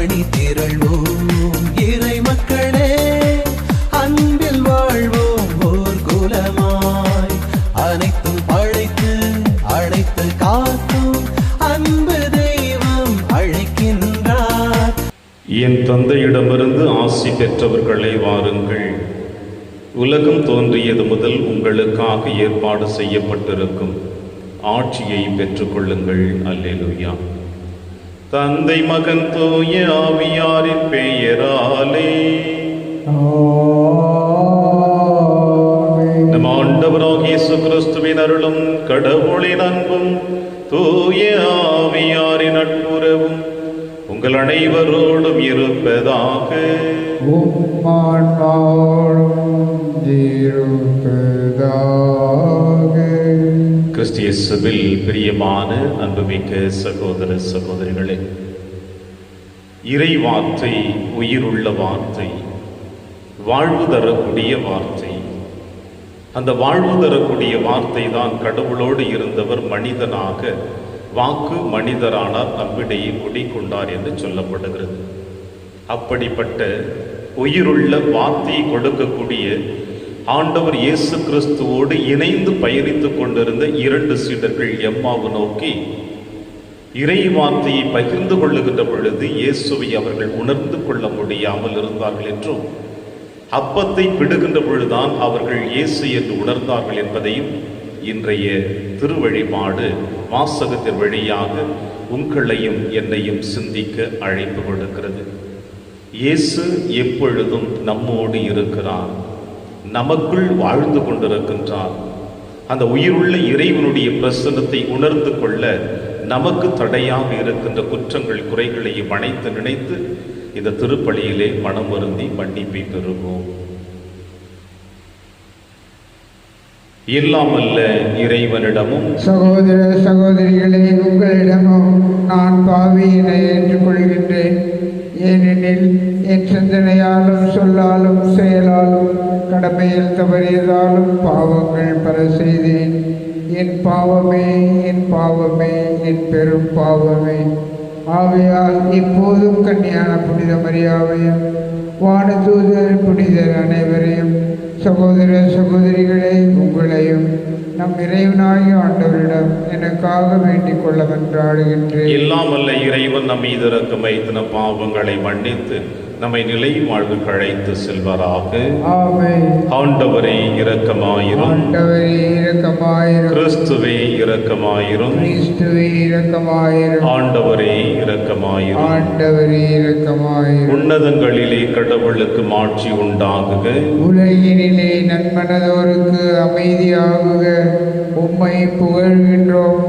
அணி திரள்வோம் இறை மக்களே, அன்பில் வாழ்வோம் ஓர் குலமாய். அனைத்தும் படைத்து அழைத்து காக்கும் அன்பு தெய்வம் அழைக்கின்றார். என் தந்தையிடமிருந்து ஆசி பெற்றவர்களே வாருங்கள். உலகம் தோன்றியது முதல் உங்களுக்காக ஏற்பாடு செய்யப்பட்டிருக்கும் ஆட்சியை பெற்றுக்கொள்ளுங்கள். அல்லேலூயா. தந்தை மகன் தூய ஆவியாரின் பெயராலே நம் ஆண்டவராகிய இயேசு கிறிஸ்துவின் அருளும் கடவுளின் அன்பும் தூய ஆவியாரின் நட்புறவும் உங்கள் அனைவரோடும் இருப்பதாக. கிறிஸ்து இயேசுவில் பிரியமான அன்புமிக்க சகோதர சகோதரிகளே, இறை வார்த்தை உயிருள்ள வார்த்தை, வாழ்வு தரக்கூடிய வார்த்தை. அந்த வாழ்வு தரக்கூடிய வார்த்தை தான் கடவுளோடு இருந்தவர் மனிதனாக வாக்கு மனிதரானார், நம்மிடையே குடிகொண்டார் என்று சொல்லப்படுகிறது. அப்படிப்பட்ட உயிருள்ள வார்த்தையை கொடுக்கக்கூடிய ஆண்டவர் இயேசு கிறிஸ்துவோடு இணைந்து பயணித்துக் கொண்டிருந்த 2 சீடர்கள் எம்மாவு நோக்கி இறை வார்த்தையை பகிர்ந்து கொள்ளுகின்ற பொழுது இயேசுவை அவர்கள் உணர்ந்து கொள்ள முடியாமல் இருந்தார்கள் என்றும், அப்பத்தை பிடுகின்ற பொழுதுதான் அவர்கள் இயேசு என்று உணர்ந்தார்கள் என்பதையும் இன்றைய திருவழிபாடு வாசகத்தின் வழியாக உங்களையும் என்னையும் சிந்திக்க அழைப்பு கொடுக்கிறது. இயேசு எப்பொழுதும் நம்மோடு இருக்கிறார், நமக்குள் வாழ்ந்து கொண்டிருக்கின்றார். அந்த உயிருள்ள இறைவனுடைய பிரசன்னத்தை உணர்ந்து கொள்ள நமக்கு தடையாக இருக்கின்ற குற்றங்கள் குறைகளையும் அனைத்து நினைத்து இந்த திருப்பலியிலே மனம் வருந்தி மன்னிப்பை பெறுவோம். எல்லாமல்ல இறைவனிடமும் சகோதர சகோதரிகளே, உங்களிடமும் நான் பாவியினை ஏற்றுக்கொள்கின்றேன். ஏனெனில் என் சிந்தனையாலும் சொல்லாலும் செயலாலும் கடமையில் தவறியதாலும் பாவங்கள் பல செய்தேன். என் பாவமே, என் பாவமே, என் பெரும் பாவமே. ஆகையால் இப்போதும் கன்னியான புனித மரியாவையும் வானதூதர் புனிதர் அனைவரையும், சகோதர சகோதரிகளே உங்களையும் நம் இறைவனாகிய ஆண்டவரிடம் எனக்காக வேண்டிக் கொள்ள மன்றாடுகின்றேன். எல்லாம் வல்ல இறைவன் நம் மீது இரக்கம் வைத்து நம் பாவங்களை மன்னித்து நம்மை நிலை வாழ்வுக்கு அழைத்து செல்வாராக. ஆமென். ஆண்டவரே இரக்கமாயிரும். ஆண்டவரே இரக்கமாயிரும். கிறிஸ்துவே இரக்கமாயிரும். கிறிஸ்துவே இரக்கமாயிரும். ஆண்டவரே இரக்கமாயிரும். ஆண்டவரே இரக்கமாயிரும். உன்னதங்களிலே கடவுளுக்கு மாட்சி உண்டாகுக. உலகினிலே நன்மனதோருக்கு அமைதியாகுக. உம்மை புகழ்கின்றோம்,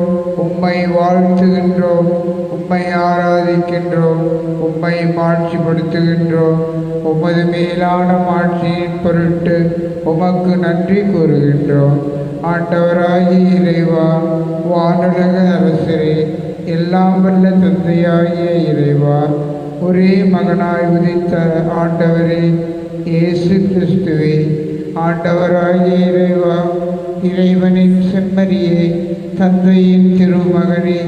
உம்மை வாழ்த்துகின்றோம், உம்மை ஆராதிக்கின்றோம், உம்மை மாட்சிப்படுத்துகின்றோம். உமது மேலான மாட்சியின் பொருட்டு உமக்கு நன்றி கூறுகின்றோம். ஆண்டவராகிய இறைவா, வானுலக அரசரே, எல்லாம் வல்ல தந்தையாகிய இறைவா, ஒரே மகனாய் உதித்த ஆண்டவரே இயேசு கிறிஸ்துவே, ஆண்டவராகிய இறைவா, இறைவனின் செம்மறியே, தந்தையின் திருமகனே,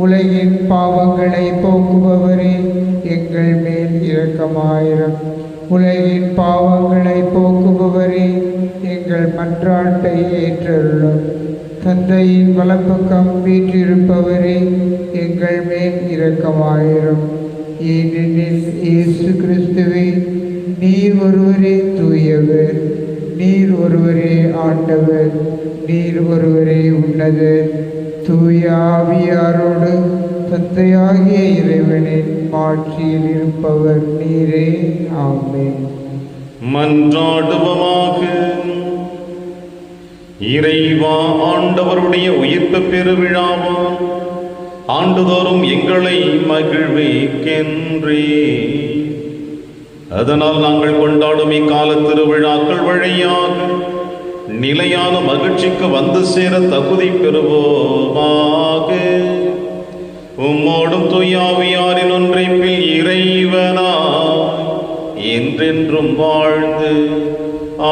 உலகின் பாவங்களை போக்குபவரே, எங்கள் மேல் இரக்கமாயிரம். உலகின் பாவங்களை போக்குபவரே, எங்கள் மன்றாட்டை ஏற்றருளும். தந்தையின் வலப்பக்கம் வீற்றிருப்பவரே, எங்கள் மேல் இரக்கமாயிரும். ஏனெனில் இயேசு கிறிஸ்துவே, நீர் ஒருவரே தூயவர், நீர் ஒருவரே ஆண்டவர், நீர் ஒருவரே உன்னதர். தூய ஆவியாரோடு தந்தையாகிய இறைவனின் மாட்சியில் இருப்பவர் நீரே. ஆமென். மன்றாடுவோமாக. இறைவா, ஆண்டவருடைய உயிர்ப்பு பெருவிழாவாம் ஆண்டுதோறும் எங்களை மகிழ்விக்கின்றே. அதனால் நாங்கள் கொண்டாடும் இக்கால திருவிழாக்கள் வழியாக நிலையான மகிழ்ச்சிக்கு வந்து சேர தகுதி பெறுவோமாக. உம்மோடும் தூயாவியாரின் ஒன்றைப்பில் இறைவனா என்றென்றும் வாழ்ந்து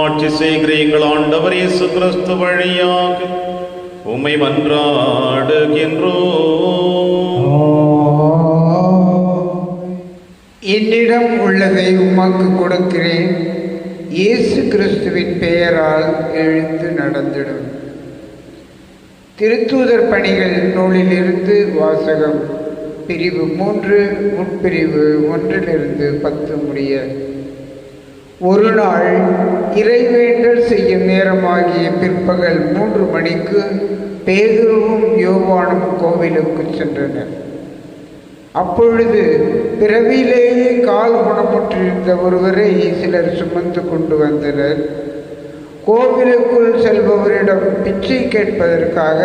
ஆட்சி செய்கிற எங்கள் ஆண்டவர் இயேசு கிறிஸ்து வழியாக உம்மை மன்றாடுகின்றோம். என்னிடம் உள்ளதை உமக்கு கொடுக்கிறேன். இயேசு கிறிஸ்துவின் பெயரால் எழுந்து நடந்திடும். திருத்தூதர் பணிகள் நூலிலிருந்து வாசகம். பிரிவு 3 உட்பிரிவு 1-10 முடிய. ஒரு நாள் இறைவேண்டல் செய்யும் நேரமாகிய பிற்பகல் 3 மணிக்கு பேதுருவும் யோவானும் கோவிலுக்கு சென்றனர். அப்பொழுது பிறவியிலேயே கால் குணமுற்றிருந்த ஒருவரை சிலர் சுமந்து கொண்டு வந்தனர். கோவிலுக்குள் செல்பவரிடம் பிச்சை கேட்பதற்காக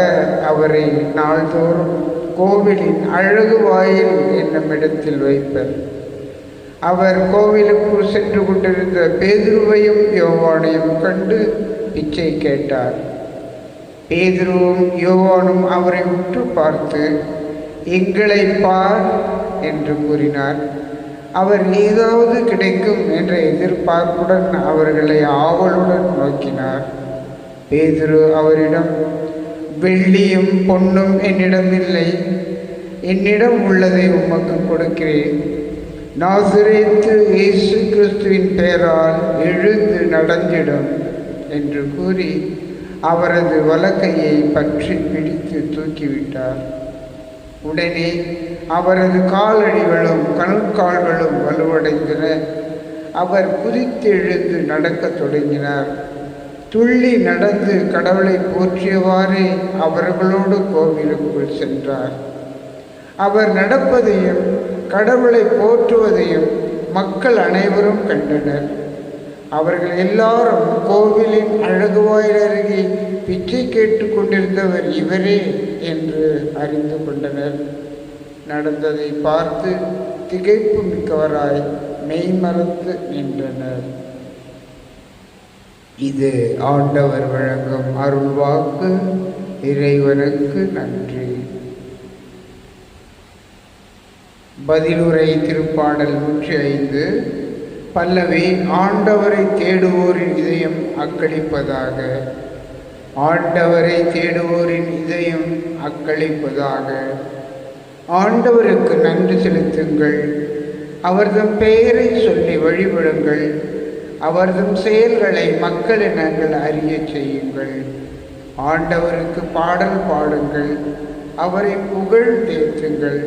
அவரை நாள்தோறும் கோவிலின் அழகு வாயில் என்னும் இடத்தில் வைப்பர். அவர் கோவிலுக்குள் சென்று கொண்டிருந்த பேதுருவையும் யோவானையும் கண்டு பிச்சை கேட்டார். பேதுருவும் யோவானும் அவரை உற்று பார்த்து, எங்களை பார் என்று கூறினார். அவர் ஏதாவது கிடைக்கும் என்ற எதிர்பார்ப்புடன் அவர்களை ஆவலுடன் நோக்கினார். பேதுரு அவரிடம், வெள்ளியும் பொன்னும் என்னிடம் இல்லை, என்னிடம் உள்ளதை உமக்கு கொடுக்கிறேன். நாசரேத்து இயேசு கிறிஸ்துவின் பெயரால் எழுந்து நடந்திடும் என்று கூறி அவரது வலக்கையை பற்றி பிடித்து தூக்கிவிட்டார். உடனே அவரது காலடிகளும் கணுக்கால்களும் வலுவடைந்தன. அவர் குதித்து எழுந்து நடக்கத் தொடங்கினார். துள்ளி நடந்து கடவுளை போற்றியவாறே அவர்களோடு கோவிலுக்குள் சென்றார். அவர் நடப்பதையும் கடவுளை போற்றுவதையும் மக்கள் அனைவரும் கண்டனர். அவர்கள் எல்லாரும் கோவிலின் அழகு வாயில் அருகே பிச்சை கேட்டு கொண்டிருந்தவர் இவரே என்று அறிந்து கொண்டனர். நடந்ததை பார்த்து திகைப்பு மிக்கவராய் மெய்மறந்து நின்றனர். இது ஆண்டவர் வழங்கும் அருள்வாக்கு. இறைவனுக்கு நன்றி. பதிலுரை திருப்பாடல் 105. பல்லவி. ஆண்டவரை தேடுவோரின் இதயம் அக்களிப்பதாக. ஆண்டவரை தேடுவோரின் இதயம் அக்களிப்பதாக. ஆண்டவருக்கு நன்றி செலுத்துங்கள், அவர்தம் பெயரை சொல்லி வழிபடுங்கள், அவர்தம் செயல்களை மக்களினங்கள் அறிய செய்யுங்கள். ஆண்டவருக்கு பாடல் பாடுங்கள், அவரை புகழ் தேற்றுங்கள்,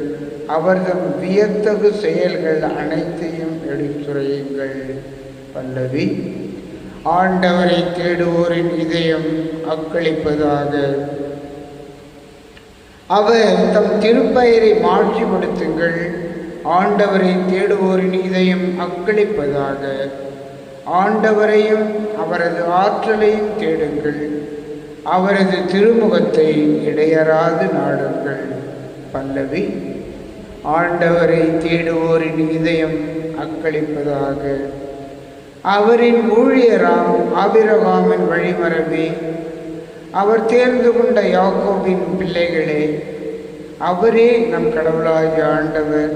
அவர்தம் வியத்தகு செயல்கள் அனைத்தையும் எடுத்துரையுங்கள். பல்லவி. ஆண்டவரை தேடுவோரின் இதயம் அக்களிப்பதாக. அவர் தம் திருப்பெயரை மாட்சிப்படுத்துங்கள், ஆண்டவரை தேடுவோரின் இதயம் அக்களிப்பதாக. ஆண்டவரையும் அவரது ஆற்றலையும் தேடுங்கள், அவரது திருமுகத்தை இடையறாது நாடுங்கள். பல்லவி. ஆண்டவரை தேடுவோரின் இதயம் அக்களிப்பதாக. அவரின் ஊழியராம் ஆபிரகாமின் வழிமரபே, அவர் தேர்ந்து கொண்ட யாக்கோபின் பிள்ளைகளே, அவரே நம் கடவுளாகிய ஆண்டவர்.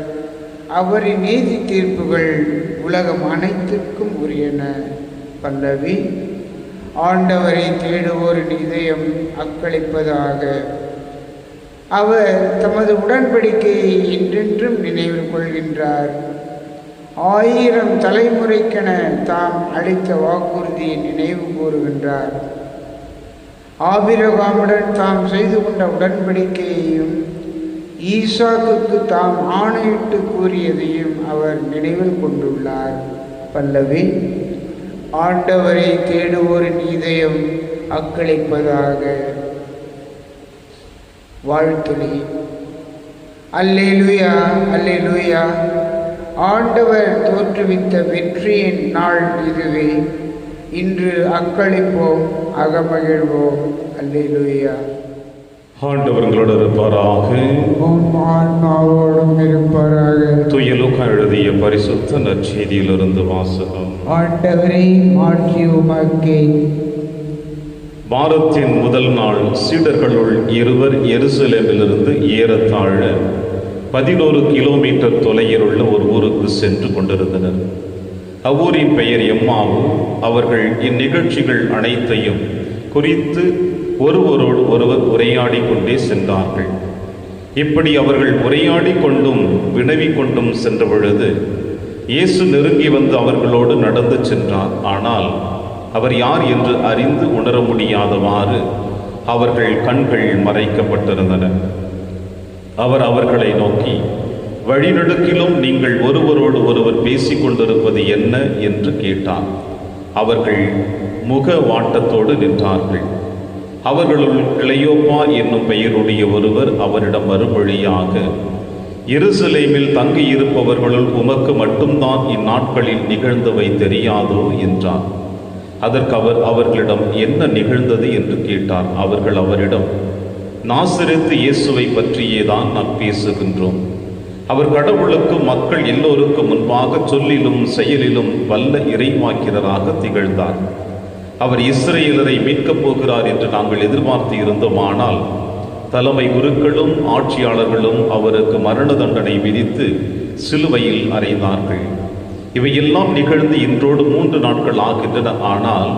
அவரின் நீதி தீர்ப்புகள் உலகம் அனைத்திற்கும் உரியன. பல்லவி. ஆண்டவரை தேடுவோரின் இதயம் அக்களிப்பதாக. அவர் தமது உடன்படிக்கையை என்றென்றும் நினைவில் கொள்கின்றார். 1000 தலைமுறைக்கென தாம் அளித்த வாக்குறுதியை நினைவு கூறுகின்றார். ஆபிரகாமுடன் தாம் செய்து கொண்ட உடன்படிக்கையையும் ஈசாக்குக்கு தாம் ஆணையிட்டு கூறியதையும் அவர் நினைவில் கொண்டுள்ளார். பல்லவி. ஆண்டவரை தேடுவோரின் இதயம் அக்களிப்பதாக. வாழ்த்துளி. அல்லேலூயா, அல்லேலூயா. ஆண்டவர் தோற்றுவித்த வெற்றியின் நாள் இதுவே. இன்று அக்களிப்போம், அகமகிழ்வோம். அல்லேலூயா. ஆண்டவர்களோடு இருப்பாராக. ஆன்மாவோடும் இருப்பாராக. தூய லூக்கா எழுதிய பரிசுத்த நற்செய்தியிலிருந்து வாசகம். ஆண்டவரை மாற்றி உமக்கே. வாரத்தின் முதல் நாள் சீடர்களுள் இருவர் எருசலேமிலிருந்து ஏறத்தாழ 11 கிலோமீட்டர் தொலைவில் உள்ள ஒரு ஊருக்கு சென்று கொண்டிருந்தனர். அவ்வூரின் பெயர் எம்மாவு. அவர்கள் இந்நிகழ்ச்சிகள் அனைத்தையும் குறித்து ஒருவரோடு ஒருவர் உரையாடி கொண்டே சென்றார்கள். இப்படி அவர்கள் உரையாடி கொண்டும் வினவி கொண்டும் சென்ற பொழுது இயேசு நெருங்கி வந்து அவர்களோடு நடந்து சென்றார். ஆனால் அவர் யார் என்று அறிந்து உணர முடியாதவாறு அவர்கள் கண்கள் மறைக்கப்பட்டிருந்தன. அவர் அவர்களை நோக்கி, வழிநடுக்கிலும் நீங்கள் ஒருவரோடு ஒருவர் பேசிக் கொண்டிருப்பது என்ன என்று கேட்டார். அவர்கள் முக வாட்டத்தோடு நின்றார்கள். அவர்களுள் கிளையோப்பா என்னும் பெயருடைய ஒருவர் அவரிடம் மறுமொழியாக, எருசலேமில் தங்கியிருப்பவர்களுள் உமக்கு மட்டும்தான் இந்நாட்களில் நிகழ்ந்தவை தெரியாதோ என்றார். அதற்கு அவர் அவர்களிடம் என்ன நிகழ்ந்தது என்று கேட்டார். அவர்கள் அவரிடம், நாசரேத்து இயேசுவை பற்றியேதான் நாம் பேசுகின்றோம். அவர் கடவுளுக்கு மக்கள் எல்லோருக்கும் முன்பாக சொல்லிலும் செயலிலும் வல்ல இறைவாக்கினராக திகழ்ந்தார். அவர் இஸ்ரேலரை மீட்கப் போகிறார் என்று நாங்கள் எதிர்பார்த்து இருந்தோமானால் தலைமை குருக்களும் ஆட்சியாளர்களும் அவருக்கு மரண தண்டனை விதித்து சிலுவையில் அறைந்தார்கள். இவையெல்லாம் நிகழ்ந்து இன்றோடு 3 நாட்கள் ஆகின்றன. ஆனால்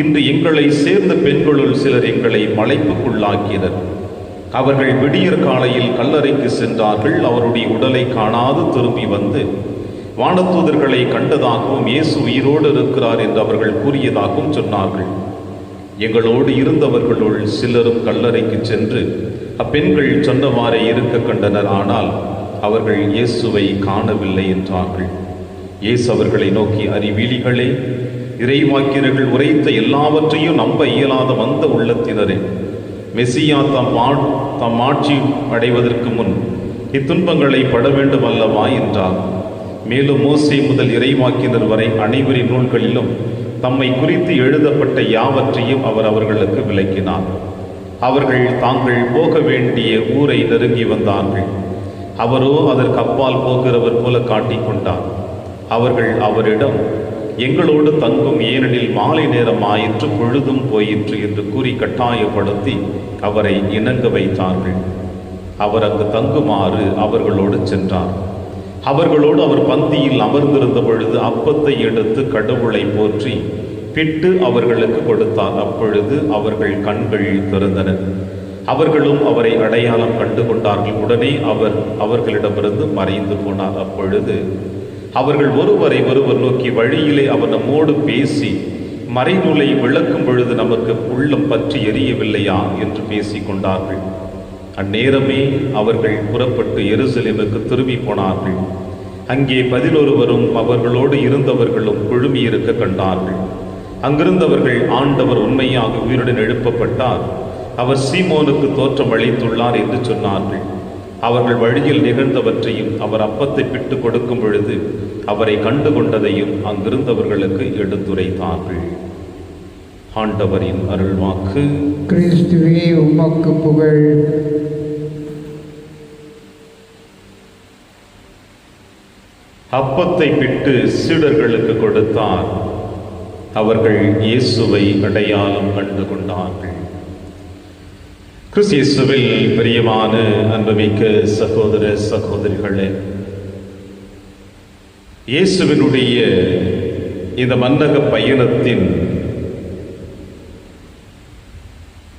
இன்று எங்களை சேர்ந்த பெண்களுள் சிலர் எங்களை மலைப்புக்குள்ளாக்கினர். அவர்கள் விடியற் காலையில் கல்லறைக்கு சென்றார்கள். அவருடைய உடலை காணாது திரும்பி வந்து வானதூதர்களை கண்டதாகவும் இயேசு உயிரோடு இருக்கிறார் என்று அவர்கள் கூறியதாகவும் சொன்னார்கள். எங்களோடு இருந்தவர்களுள் சிலரும் கல்லறைக்கு சென்று அப்பெண்கள் சொன்னவாறே இருக்க கண்டனர். ஆனால் அவர்கள் இயேசுவை காணவில்லை என்றார்கள். இயேசு அவர்களை நோக்கி, அறிவீலிகளே, இறைவாக்கினர்கள் உரைத்த எல்லாவற்றையும் நம்ப இயலாத வந்த உள்ளத்தினரே, மெசியா தம் ஆட்சி அடைவதற்கு முன் இத்துன்பங்களை பட வேண்டும் அல்லவா என்றார். மேலும் மோசே முதல் இறைவாக்கினர் வரை அனைவரின் நூல்களிலும் தம்மை குறித்து எழுதப்பட்ட யாவற்றையும் அவர் அவர்களுக்கு விளக்கினார். அவர்கள் தாங்கள் போக வேண்டிய ஊரை நெருங்கி வந்தார்கள். அவரோ அதற்கு அப்பால் போகிறவர் போல காட்டிக்கொண்டார். அவர்கள் அவரிடம், எங்களோடு தங்கும், ஏனெனில் மாலை நேரம் ஆயிற்று, பொழுதும் போயிற்று என்று கூறி கட்டாயப்படுத்தி அவரை இணங்க வைத்தார்கள். அவர் அங்கு தங்குமாறு அவர்களோடு சென்றார். அவர்களோடு அவர் பந்தியில் அமர்ந்திருந்த பொழுது அப்பத்தை எடுத்து கடவுளை போற்றி பிட்டு அவர்களுக்கு கொடுத்தார். அப்பொழுது அவர்கள் கண்கள் திறந்தன. அவர்களும் அவரை அடையாளம் கண்டு கொண்டார்கள். உடனே அவர் அவர்களிடமிருந்து மறைந்து போனார். அப்பொழுது அவர்கள் ஒருவரை ஒருவர் நோக்கி, வழியிலே அவர் நம்மோடு பேசி மறைநூலை விளக்கும் பொழுது நமக்கு உள்ளம் பற்றி எரியவில்லையா என்று பேசி கொண்டார்கள். அந்நேரமே அவர்கள் புறப்பட்டு எருசலேமுக்கு திரும்பி போனார்கள். அங்கே 11 அவர்களோடு இருந்தவர்களும் குழுமி இருக்க கண்டார்கள். அங்கிருந்தவர்கள், ஆண்டவர் உண்மையாக உயிருடன் எழுப்பப்பட்டார், அவர் சீமோனுக்கு தோற்றம் அளித்துள்ளார் என்று சொன்னார்கள். அவர்கள் வழியில் நிகழ்ந்தவற்றையும் அவர் அப்பத்தை பிட்டு கொடுக்கும் பொழுது அவரை கண்டு கொண்டதையும் அங்கிருந்தவர்களுக்கு எடுத்துரைத்தார்கள். ஆண்டவரின் அருள்வாக்கு. கிறிஸ்துவே உமக்கு புகழ். அப்பத்தை பிட்டு சீடர்களுக்கு கொடுத்தார். அவர்கள் இயேசுவை அடையாளம் கண்டு கொண்டார்கள். கிறிஸ்து இயேசுவில் பிரியமான அன்புமிக்க சகோதர சகோதரிகளே, இயேசுவினுடைய இந்த மன்னக பயணத்தின்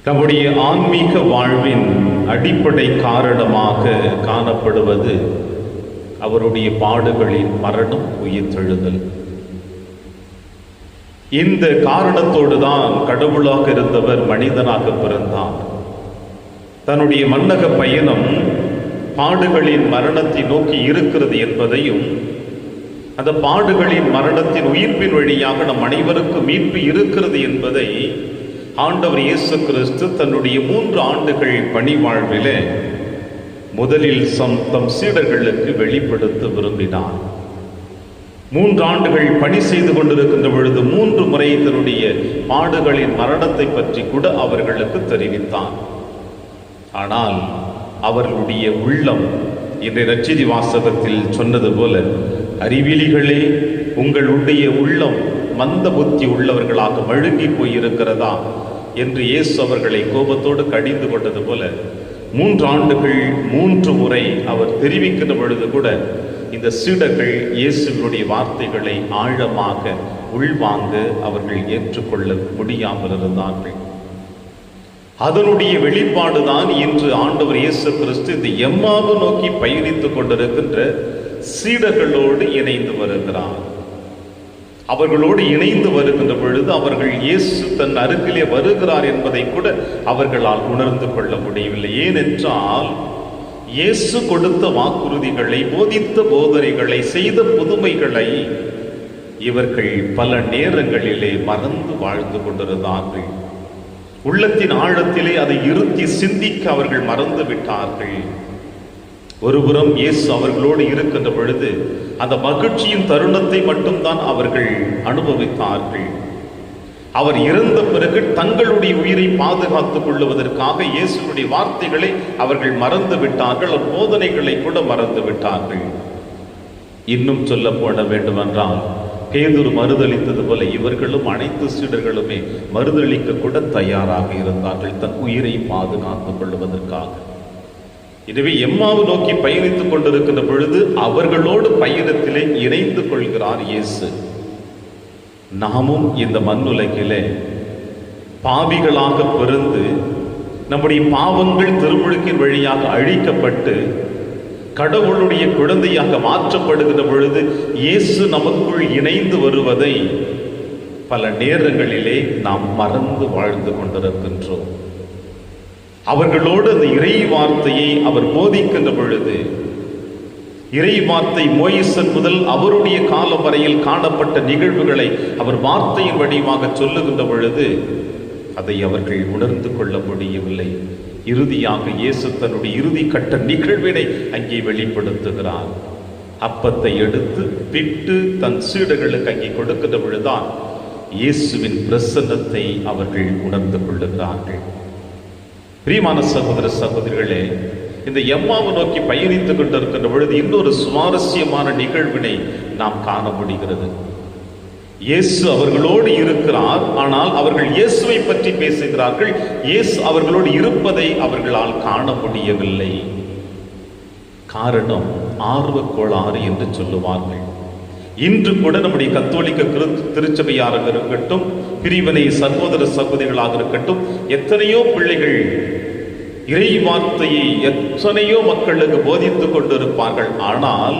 நம்முடைய ஆன்மீக வாழ்வின் அடிப்படை காரணமாக காணப்படுவது அவருடைய பாடுகளின் மரணம், உயிர்த்தெழுதல். இந்த காரணத்தோடு தான் கடவுளாக இருந்தவர் மனிதனாக பிறந்தார். தன்னுடைய மன்னக பயணம் பாடுகளின் மரணத்தை நோக்கி இருக்கிறது என்பதையும், அந்த பாடுகளின் மரணத்தின் உயிர்ப்பின் வழியாக நம் அனைவருக்கும் மீட்பு இருக்கிறது என்பதை ஆண்டவர் இயேசு கிறிஸ்து தன்னுடைய 3 ஆண்டுகள் பணி வாழ்விலே முதலில் தம் சீடர்களுக்கு வெளிப்படுத்த விரும்பினார். 3 ஆண்டுகள் பணி செய்து கொண்டிருக்கின்ற பொழுது 3 முறை தன்னுடைய பாடுகளின் மரணத்தை பற்றி கூட அவர்களுக்கு தெரிவித்தார். ஆனால் அவர்களுடைய உள்ளம், இன்றைய நற்செய்தி வாசகத்தில் சொன்னது போல, அறிவிலிகளே, உங்களுடைய உள்ளம் மந்த புத்தி உள்ளவர்களாக மழுங்கி போயிருக்கிறதா என்று இயேசு அவர்களை கோபத்தோடு கடிந்து கொண்டது போல 3 ஆண்டுகள் 3 முறை அவர் தெரிவிக்கின்ற பொழுது கூட இந்த சீடர்கள் இயேசுவினுடைய வார்த்தைகளை ஆழமாக உள்வாங்க அவர்கள் ஏற்றுக்கொள்ள முடியாமல் இருந்தார்கள். அதனுடைய வெளிப்பாடுதான் இன்று ஆண்டவர் இயேசு கிறிஸ்து இந்த எம்மாவு நோக்கி பயணித்துக் கொண்டிருக்கின்ற சீடர்களோடு இணைந்து வருகிறார். அவர்களோடு இணைந்து வருகின்ற பொழுது அவர்கள் இயேசு தன் அருகிலே வருகிறார் என்பதை கூட அவர்களால் உணர்ந்து கொள்ள முடியவில்லை. ஏனென்றால் இயேசு கொடுத்த வாக்குறுதிகளை, போதித்த போதனைகளை, செய்த புதுமைகளை இவர்கள் பல நேரங்களிலே மறந்து வாழ்ந்து கொண்டிருந்தார்கள். உள்ளத்தின் ஆழத்திலே அதை இருத்தி சிந்திக்க அவர்கள் மறந்து விட்டார்கள். ஒருபுறம் இயேசு அவர்களோடு இருக்கின்ற பொழுது அந்த மகிழ்ச்சியின் தருணத்தை மட்டும்தான் அவர்கள் அனுபவித்தார்கள். அவர் இறந்த பிறகு தங்களுடைய உயிரை பாதுகாத்துக் கொள்வதற்காக இயேசுடைய வார்த்தைகளை அவர்கள் மறந்து விட்டார்கள். அவர் போதனைகளை கூட மறந்து விட்டார்கள். இன்னும் சொல்ல போட வேண்டுமென்றால் பேதுரு மறுதளித்தது போல இவர்களும் அனைத்து சீடர்களுமே மறுதளிக்க கூட தயாராக இருந்தார்கள், தன் உயிரை பாதுகாத்துக் கொள்வதற்காக. எனவே எம்மாவு நோக்கி பயணித்துக் கொண்டிருக்கின்ற பொழுது அவர்களோடு பயணத்திலே இணைந்து கொள்கிறார் இயேசு. நாமும் இந்த மண்ணுலகிலே பாவிகளாக பிறந்து நம்முடைய பாவங்கள் திருமுழுக்கின் வழியாக அழிக்கப்பட்டு கடவுளுடைய குழந்தையாக மாற்றப்படுகின்ற பொழுது இயேசு நமக்குள் இணைந்து வருவதை பல நேரங்களிலே நாம் மறந்து வாழ்ந்து கொண்டிருக்கின்றோம். அவர்களோடு அந்த இறை வார்த்தையை அவர் போதிக்கின்ற பொழுது, இறை வார்த்தை மோயிசன் முதல் அவருடைய காலம் வரையில் காணப்பட்ட நிகழ்வுகளை அவர் வார்த்தையின் வடிவாக சொல்லுகின்ற பொழுது அதை அவர்கள் உணர்ந்து கொள்ள முடியவில்லை. இறுதியாக இயேசு தன்னுடைய இறுதி கட்ட நிகழ்வினை அங்கே வெளிப்படுத்துகிறார். அப்பத்தை எடுத்து பிட்டு தன் சீடர்களுக்கு அங்கே கொடுக்கின்ற பொழுதுதான் இயேசுவின் பிரசன்னத்தை அவர்கள் உணர்ந்து கொள்ளுகிறார்கள். பிரியமான சகோதர சகோதரிகளே, இந்த எம்மாவை நோக்கி பயணித்துக் கொண்டிருக்கின்ற பொழுது இன்னொரு சுவாரஸ்யமான நிகழ்வினை நாம் காண முடிகிறது. இயேசு அவர்களோடு இருக்கிறார், ஆனால் அவர்கள் இயேசுவை பற்றி பேசுகிறார்கள். இயேசு அவர்களோடு இருப்பதை அவர்களால் காண முடியவில்லை. காரணம் ஆர்வ கோளாறு என்று சொல்லுவார்கள். இன்று கூட நம்முடைய கத்தோலிக்க திருச்சபையாக இருக்கட்டும், பிரிவினை சகோதர சகோதரிகளாக இருக்கட்டும், எத்தனையோ பிள்ளைகள் இறை வார்த்தையை எத்தனையோ மக்களுக்கு போதித்துக் கொண்டிருப்பார்கள். ஆனால்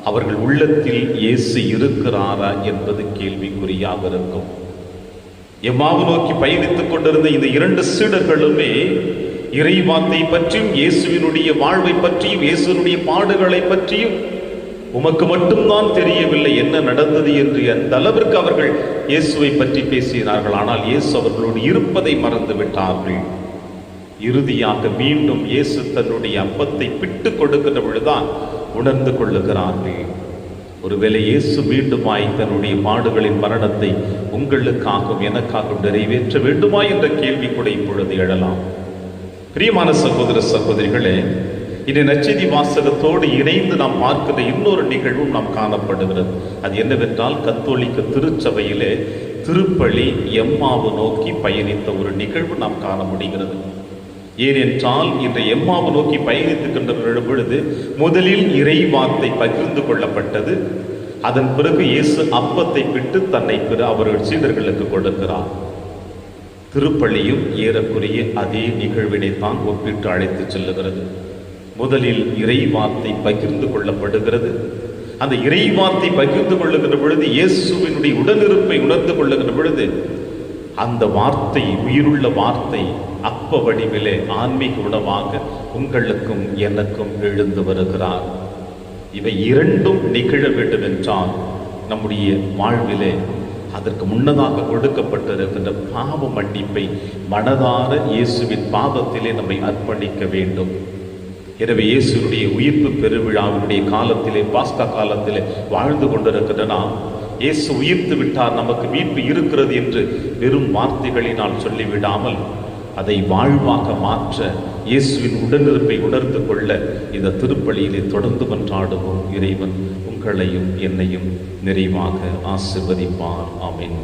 அவர்கள் உள்ளத்தில் இயேசு இருக்கிறாரா என்பது கேள்விக்குறியாக இருக்கும். எம்மாவு நோக்கி பயணித்துக் கொண்டிருந்த இந்த இரண்டு சீடர்களுமே இறை வார்த்தை பற்றியும் இயேசுவினுடைய வாழ்வை பற்றியும் இயேசுவினுடைய பாடுகளை பற்றியும் உமக்கு மட்டும்தான் தெரியவில்லை என்ன நடந்தது என்று அந்த அளவிற்கு அவர்கள் இயேசுவை பற்றி பேசினார்கள். ஆனால் இயேசு அவர்களோடு இருப்பதை மறந்து விட்டார்கள். இறுதியாக மீண்டும் இயேசு தன்னுடைய அப்பத்தை பிட்டு கொடுக்கின்ற பொழுதுதான் உணர்ந்து கொள்ளுகிறார்கள். ஒருவேளை இயேசு மீண்டுமாய் தன்னுடைய பாடுகளின் மரணத்தை உங்களுக்காகவும் எனக்காகவும் நிறைவேற்ற வேண்டுமா என்ற கேள்வி கூட இப்பொழுது எழலாம். பிரியமான சகோதர சகோதரிகளே, இந்த நற்செய்தி வாசகத்தோடு இணைந்து நாம் பார்க்கிற இன்னொரு நிகழ்வும் நாம் காணப்படுகிறது. அது என்னவென்றால், கத்தோலிக்க திருச்சபையிலே திருப்பலி எம்மாவு நோக்கி பயணித்த ஒரு நிகழ்வு நாம் காண முடிகிறது. ஏனென்றால் இந்த எம்மாவு நோக்கி பயணித்துக்கின்ற பொழுது முதலில் இறை வார்த்தை பகிர்ந்து கொள்ளப்பட்டது. அதன் பிறகு இயேசு அப்பத்தை பிட்டு தன்னை அவர்கள் சீடர்களுக்கு கொடுக்கிறார். திருப்பலியும் ஏறக்குறைய அதே நிகழ்வினை தான் ஒப்பிட்டு அழைத்து செல்லுகிறது. முதலில் இறை வார்த்தை பகிர்ந்து கொள்ளப்படுகிறது. அந்த இறை வார்த்தை பகிர்ந்து கொள்ளுகின்ற பொழுது இயேசுவினுடைய உடனிருப்பை உணர்ந்து கொள்ளுகின்ற பொழுது அந்த வார்த்தை, உயிருள்ள வார்த்தை அப்ப வடிவிலே ஆன்மீக உணவாக உங்களுக்கும் எனக்கும் எழுந்து வருகிறார். இவை இரண்டும் நிகழ வேண்டும் என்றால் நம்முடைய வாழ்விலே அதற்கு முன்னதாக கொடுக்கப்பட்டிருக்கின்ற பாவ மன்னிப்பை மனதார இயேசுவின் பாதத்திலே நம்மை அர்ப்பணிக்க வேண்டும். எனவே இயேசுடைய உயிர்ப்பு பெருவிழாவினுடைய காலத்திலே, பாஸ்கா காலத்திலே வாழ்ந்து கொண்டிருக்கின்ற நாம் இயேசு உயிர்த்து விட்டார், நமக்கு மீட்பு இருக்கிறது என்று வெறும் வார்த்தைகளினால் சொல்லிவிடாமல் அதை வாழ்வாக மாற்ற இயேசுவின் உடனிருப்பை உணர்ந்து கொள்ள இந்த திருப்பலியிலே தொடர்ந்து கொண்டாடுவோம். இறைவன் உங்களையும் என்னையும் நிறைவாக ஆசீர்வதிப்பார். ஆமென்.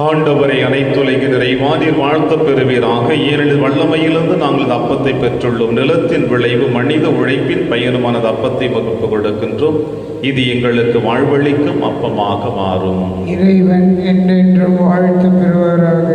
ஆண்டவரை அனைத்துலகின் நிறைவானீர் வாழ்த்த பெறுவீராக. ஏனெனில் வல்லமையிலிருந்து நாங்கள் இந்த அப்பத்தை பெற்றுள்ளோம். நிலத்தின் விளைவு மனித உழைப்பின் பயனுமானது அப்பத்தை வகுப்பு கொடுக்கின்றோம். இது எங்களுக்கு வாழ்வளிக்கும் அப்பமாக மாறும். இறைவன் என்றென்றும் வாழ்த்து பெறுவாராக.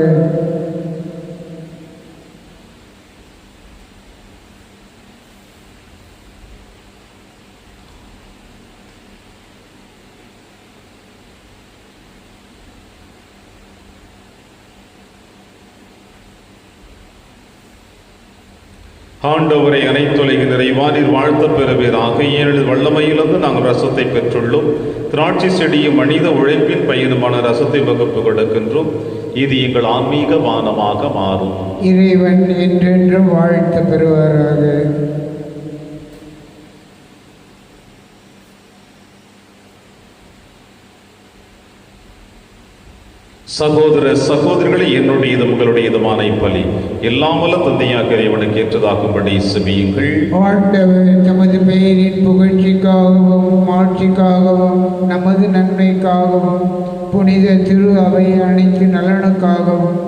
ஆண்டவரை அனைத்துலகின் நிறைவானீர் வாழ்த்த பெறுவீராக. ஏனெனில் வல்லமையிலிருந்து நாங்கள் ரசத்தை பெற்றுள்ளோம். திராட்சை செடியும் மனித உழைப்பின் பயனுமான ரசத்தை வகுப்பு கொடுக்கின்றோம். இது எங்கள் ஆன்மீக பானமாக மாறும். இறைவன் என்றென்றும் வாழ்த்து பெறுவாராக. சகோதர சகோதரிகளை, என்னுடையது உங்களுடையதுமான இப்பலி எல்லாம் வல்ல தந்தையாக இறைவனுக்கு ஏற்றதாகும்படி செபியுங்கள். ஆண்டவர் தமது பெயரின் புகழ்ச்சிக்காகவும் ஆட்சிக்காகவும் நமது நன்மைக்காகவும் புனித திரு அவை அனைத்து நலனுக்காகவும்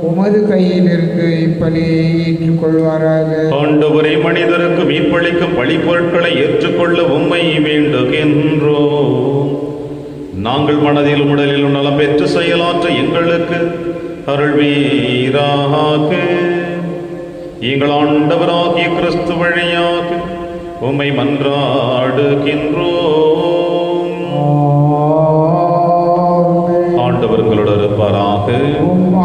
உமது கையிலிருந்து இப்பலியை ஏற்றுக்கொள்வாராக. ஆண்டவரே, மனிதருக்கு மீட்பளிக்கும் பழிப்பொருட்களை ஏற்றுக்கொள்ள உம்மை வேண்டுகின்றோம். நாங்கள் மனதிலும் உடலிலும் நலம் பெற்று செயலாற்ற எங்களுக்கு அருள்வீராக. எங்கள் ஆண்டவராகிய கிறிஸ்து வழியாக உம்மை மன்றாடுகின்றோம். ஆண்டவர்களோடு இருப்பாராக.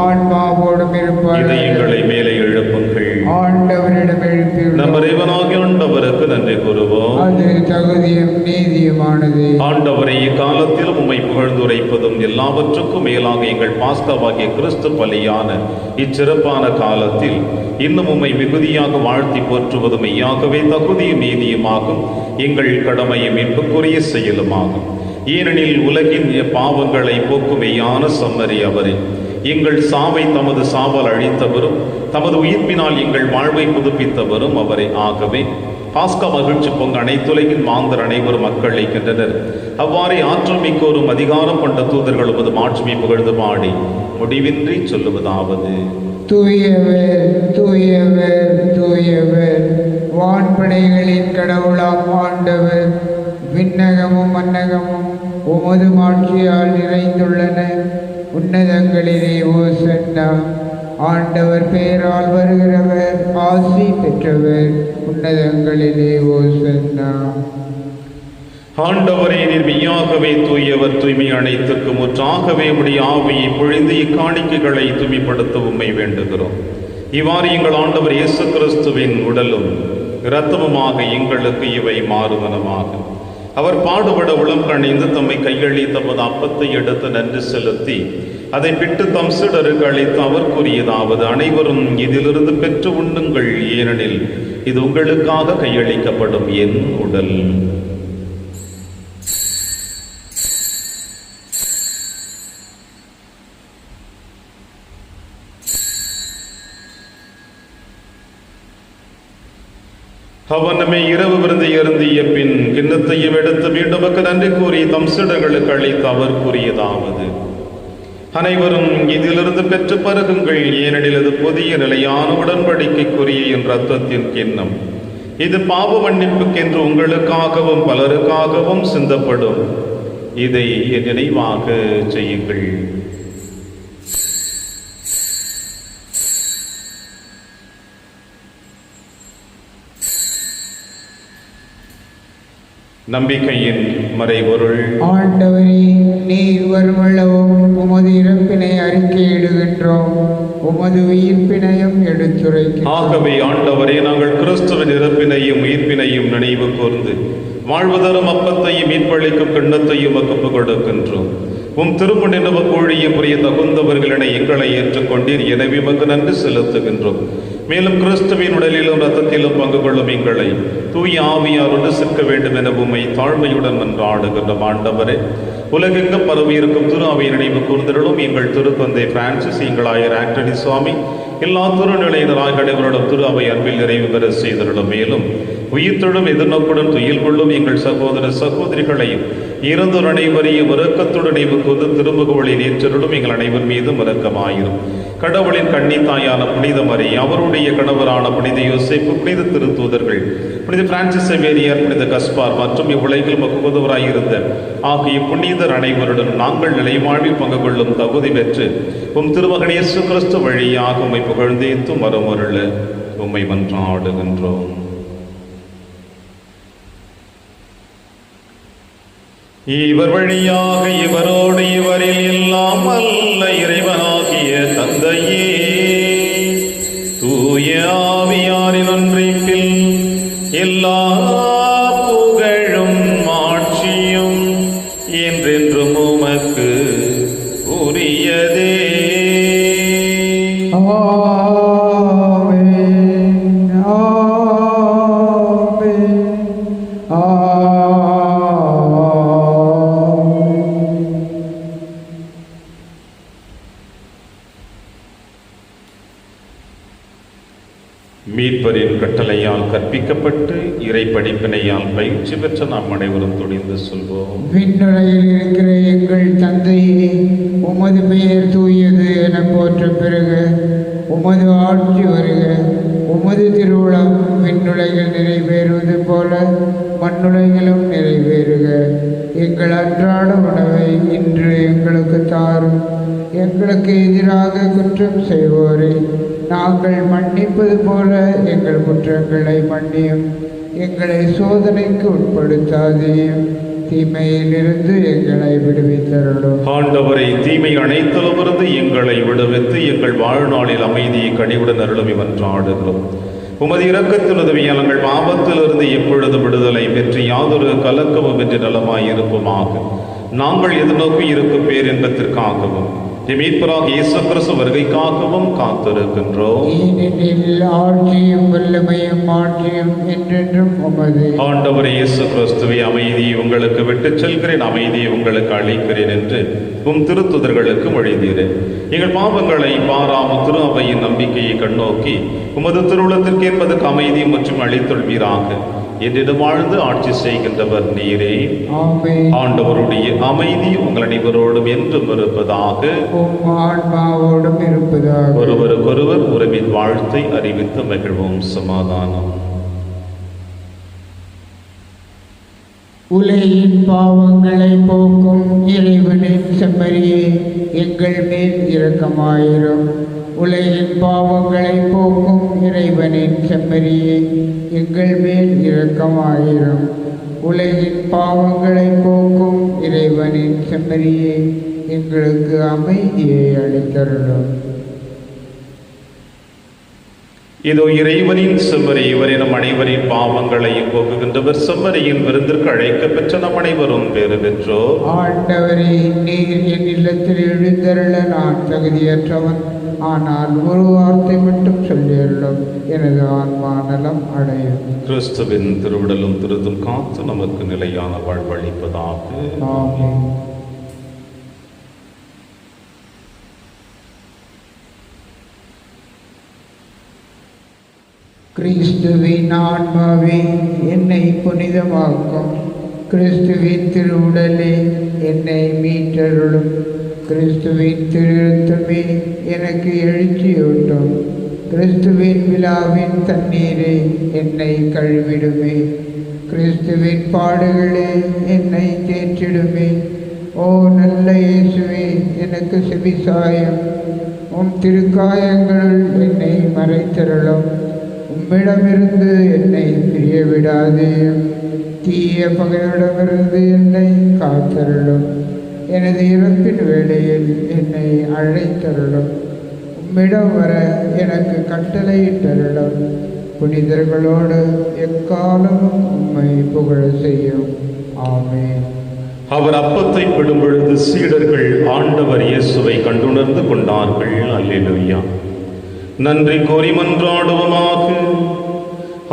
ஆன்மாவோடும் இருப்பார். இதயங்களை மேலே எழுப்புங்கள். ஆண்டவரிடம் எழுப்பி நம் இறைவனாகிய ஆண்டவருக்கு நன்றி கூறுவோம். அது தகுதியும் நீதியுமானது. ஆண்டவரை இக்காலத்திலும் உம்மை புகழ்ந்துரைப்பதும் எல்லாவற்றுக்கும் மேலாக எங்கள் பாஸ்காவாகிய கிறிஸ்து பலியான இச்சிறப்பான காலத்தில் இன்னும் உம்மை மிகுதியாக வாழ்த்தி போற்றுவதும் மெய்யாகவே தகுதியும் நீதியுமாகும். எங்கள் கடமையும் மீட்புக்குரிய செயலுமாகும். ஏனெனில் உலகின் பாவங்களை போக்கும் மெய்யான சம்மரி அவரே. எங்கள் சாவை தமது சாவால் அழித்தவரும் தமது உயிர்ப்பினால் எங்கள் வாழ்வை புதுப்பித்தவரும் அவரே. ஆகவே பாஸ்கா மகிழ்ச்சி பொங்க அனைத்துலகின் மாந்தர் அனைவரும் மக்கள் அழைக்கின்றனர். அவ்வாறே ஆற்றல் மிக்கோரும் அதிகாரம் கொண்ட தூதர்கள் உமது மாட்சிமை புகழ்ந்து பாடி முடிவின்றி சொல்லுவதாவது: தூயவர் தூயவர் தூயவர், வான்படைகளின் கடவுளாம் ஆண்டவர். விண்ணகமும் மன்னகமும் உமது மாட்சியால் நிறைந்துள்ளன. உன்னதங்களிலே ஓசன்னா. ஆண்டவர் பெயரால் வருகிறவர் ஆசி பெற்றவர். உன்னதங்களிலே ஓசன்னா. ஆண்டவரே, நீர் மெய்யாகவே தூயவர். தூய்மை அனைத்துக்கும் முற்றாகவே உடைய ஆவியை பொழிந்து இக்காணிக்கைகளை தூய்மைப்படுத்த உம்மை வேண்டுகிறோம். இவ்வாறு எங்கள் ஆண்டவர் இயேசு கிறிஸ்துவின் உடலும் இரத்தமுமாக எங்களுக்கு இவை மாறுவனமாகும். அவர் பாடுபட உளம் கணிந்து தம்மை கையளி தமது அப்பத்தை எடுத்து நன்றி செலுத்தி அதை பிட்டு தம் சீடருக்கு அளித்து அவர் கூறியதாவது: அனைவரும் இதிலிருந்து பெற்று உண்ணுங்கள், ஏனெனில் இது உங்களுக்காக கையளிக்கப்படும் என் உடல். அவனமே இரவு விருந்தை அருந்திய பின் கிண்ணத்தையும் எடுத்து மீண்டும் நன்றி கூறி தம் சீடர்களுக்கு அளித்து அவர் கூறியதாவது: அனைவரும் இதிலிருந்து பெற்று பருகுங்கள், ஏனெனில் இது புதிய நிலையான உடன்படிக்கைக்குரிய என் இரத்தத்தின் கிண்ணம். இது பாவ மன்னிப்புக்கென்று உங்களுக்காகவும் பலருக்காகவும் சிந்தப்படும். இதை என் நினைவாக செய்யுங்கள். நம்பிக்கையின் மறைபொருள். ஆண்டவரே, நீர் வருமளவும் உமது இறப்பினை அறிக்கையிடுகின்றோம், உமது உயிர்ப்பினையும் எடுத்துரைக்கிறோம். ஆகவே ஆண்டவரே, நாங்கள் கிறிஸ்துவின் இறப்பினையும் உயிர்ப்பினையும் நினைவு கூர்ந்து வாழ்வதரும் அப்பத்தையும் மீட்பளிக்கும் கிண்ணத்தையும் வகுப்பு கொடுக்கின்றோம். உம் திருமண கோழியை புரிய தகுந்தவர்களிட எங்களை ஏற்றுக்கொண்டீர். எனவே உமக்கு நன்றி செலுத்துகின்றோம். மேலும் கிறிஸ்துவின் உடலிலும் இரத்தத்திலும் பங்கு கொள்ளும் எங்களை தூய ஆவியாரோடு சிற்க வேண்டும் என உம்மை தாழ்மையுடன் மன்றாடுகின்ற ஆண்டவரே, உலகெங்கும் பரவி இருக்கும் திரு அவையை நினைவு கூர்ந்திருளும். எங்கள் திருத்தந்தை பிரான்சிஸ், எங்கள் ஆயர் ஆண்டனி சுவாமி, எல்லா திருநிலையினராக அனைவரிடம் திரு அவை அன்பில் நிறைவு பெற செய்திருளும். மேலும் உயிர்த்தெழும் எதிர்நோக்குடன் துயில் கொள்ளும் எங்கள் சகோதர சகோதரிகளையும் இறந்தோர் அனைவரையும் இரக்கத்துடன் நினைவுகூர்ந்து திருமுகவழியில் ஏற்றருளும் எங்கள் அனைவர் மீதும் இரக்கமாயிரும். கடவுளின் கன்னித்தாயான புனித மரி, அவருடைய கணவரான புனித யோசேப்பு, புனித திருத்தூதர்கள், புனித பிரான்சிஸ் சேவேரியார், புனித கஸ்பார் மற்றும் இவ்வுலகில் மக்குவதவராயிருந்த ஆகிய புனிதர் அனைவருடன் நாங்கள் நிலைவாழ்வில் பங்கு கொள்ளும் தகுதி பெற்று உம் திருமகன் இயேசு கிறிஸ்து வழியாக உம்மை புகழ்ந்தேத்து மரமருள உம்மை மன்றாடுகின்றோம். இவர் வழியாக இவரோடு இவரில் எல்லாம் அல்ல இறைவனாகிய தந்தையே, தூய ஆவியாரின் ஒன்றிப்பில் எல்லா புகழும் ஆட்சியும் என்றென்றும் உமக்கு உரியதே. மீட்பரின் கட்டளையால் கற்பிக்கப்பட்டு இறை படிப்பினையால் பயிற்சி பெற்ற நாம் அனைவரும் துணிந்து சொல்வோம். விண்ணுலகில் இருக்கிற எங்கள் தந்தையே, உமது பெயர் தூயது என போற்ற பிறக, உமது ஆட்சி வருக, உமது திருவுளம் விண்ணுலகில் நிறைவேறுவது போல மண்ணுலகிலும் நிறைவேறுக. எங்கள் அன்றாட உணவை இன்று எங்களுக்கு தாரும். எங்களுக்கு எதிராக குற்றம் செய்வோரை நாங்கள் மன்னிப்பது போல எங்கள் குற்றங்களை மன்னியும். எங்களை சோதனைக்கு உட்படுத்தாதேயும், தீமையிலிருந்து எங்களை விடுவித்தருளும். ஆண்டவரை, தீமை அனைத்திலுமிருந்து எங்களை விடுவித்து எங்கள் வாழ்நாளில் அமைதியை கனிவுடன் அருளும் என்றாடுகிறோம். உமது இரக்கத்தில் உதவியால் எங்கள் பாவத்திலிருந்து எப்பொழுது விடுதலை பெற்று யாதொரு கலக்கமும் என்று நலமாயிருப்போமாக. நாங்கள் எதிர்நோக்கி இருக்கும் பேரின்பத்திற்காகவும் மீட்பராக இயேசு கிறிஸ்து வருகைக்காகவும் காத்திருக்கின்றோம். ஏனெனில் ஆட்சியும் வல்லமையும் மாற்றியும் என்றென்றும் உமது. ஆண்டவர் இயேசு கிறிஸ்துவை, அமைதியை உங்களுக்கு விட்டுச் செல்கிறேன், அமைதியை உங்களுக்கு அளிக்கிறேன் என்று உம் திருத்துதர்களுக்கு மொழிந்தீரேன். எங்கள் பாவங்களை பாராம திரு அவையின் நம்பிக்கையை கண்ணோக்கி உமது திருவுளத்திற்கு என்பதற்கு அமைதி மற்றும் அளித்தொள்வீராக. என்னிடம் வாழ்ந்து ஆட்சி செய்கின்றவர் நீரே. ஆண்டவருடைய அமைதி உங்கள் அனைவரோடும் என்றும் இருப்பதாக. ஒருவருக்கொருவர் உறவின் வாழ்த்தை அறிவித்து மகிழ்வோம். சமாதானம். உலகின் பாவங்களை போக்கும் இறைவனின் செம்மறியே, எங்கள் மேல் இரக்கமாயிரும். உலகின் பாவங்களை போக்கும் இறைவனின் செம்மறியே, எங்கள் மேல் இரக்கமாயிரும். உலகின் பாவங்களை போக்கும் இறைவனின் செம்மறியே, எங்களுக்கு அமைதியை அளித்தருளும். இதோ இறைவனின் செம்மறி, இவரை நம் அனைவரின் பாவங்களையும் போக்குகின்றவர். செம்மறியின் விருந்திற்கு அழைக்க பெற்ற நம் அனைவரும் பேறு பெற்றோர். ஆண்டவரே, நீர் என் இல்லத்தில் எழுந்தருள நான் தகுதியற்றவன். ஆனால் ஒரு வார்த்தை மட்டும் சொல்லியருளும், எனது ஆன்மா நலம் அடையும். கிறிஸ்துவின் திருவிடலும் திருத்தும் காத்து நமக்கு நிலையான வாழ்வளிப்பதாக. ஆமென். கிறிஸ்துவின் ஆன்மாவே என்னை புனிதமாக்கும். கிறிஸ்துவின் திருவுடலே என்னை மீட்டருளும். கிறிஸ்துவின் திருத்தமே எனக்கு எழுச்சியூட்டும். கிறிஸ்துவின் விழாவின் தண்ணீரே என்னை கழுவிடுமே. கிறிஸ்துவின் பாடுகளே என்னை தேற்றிடுமே. ஓ நல்ல இயேசுவே, எனக்கு செவிசாயம். உம் திருக்காயங்களுள் என்னை மறைத்தருளும். உம்மிடமிருந்து என்னை பிரிய விடாதேயும். தீய பகையிடமிருந்து என்னை காத்தருளும். எனது இறப்பின் வேளையில் என்னை அழைத்தருளும். உம்மிடம் வர எனக்கு கட்டளையிட்டருளும். புனிதர்களோடு எக்காலமும் உம்மை புகழ செய்யும். ஆமென். அவர் அப்பத்தை பிடும் பொழுது சீடர்கள் ஆண்டவர் இயேசுவை கண்டுணர்ந்து கொண்டார்கள். அல்லேலூயா. நன்றி கூறி மன்றாடுவோமாக.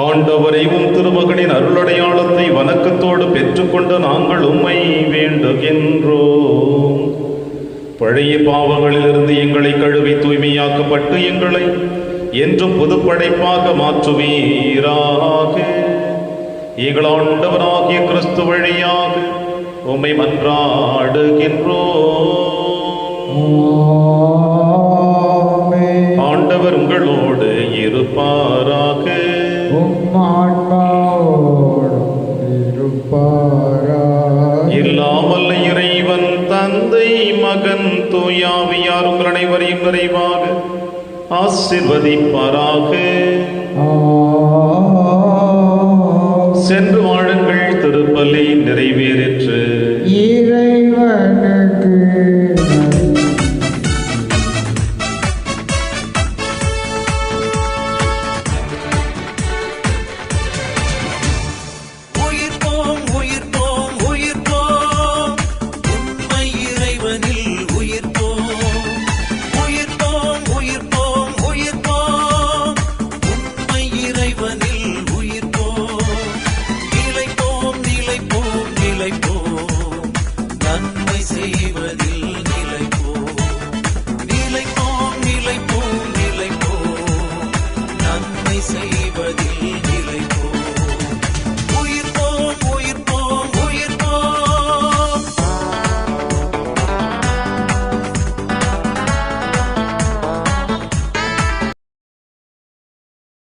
ஆண்டவரை, உம் திருமகனின் அருளடையாளத்தை வணக்கத்தோடு பெற்றுக்கொண்ட நாங்கள் உம்மை வேண்டுகின்றோம். பழைய பாவங்களிலிருந்து எங்களை கழுவி தூய்மையாக்கப்பட்டு எங்களை என்றும் புதுப்படைப்பாக மாற்றுவீராக. எங்கள் ஆண்டவராகிய கிறிஸ்து வழியாக உம்மை மன்றாடுகின்றோம். ஆமென். ஆண்டவர் உங்களோடு இருப்பாராக. உம் ஆன்மாவோடும் இருப்பாராக. எல்லாம் வல்ல இறைவன் தந்தை மகன் தூயாவியார் உங்கள் அனைவரையும் நிறைவாக ஆசீர்வதிப்பாராக. சென்று வாழுங்கள், திருப்பலி நிறைவேறிற்று.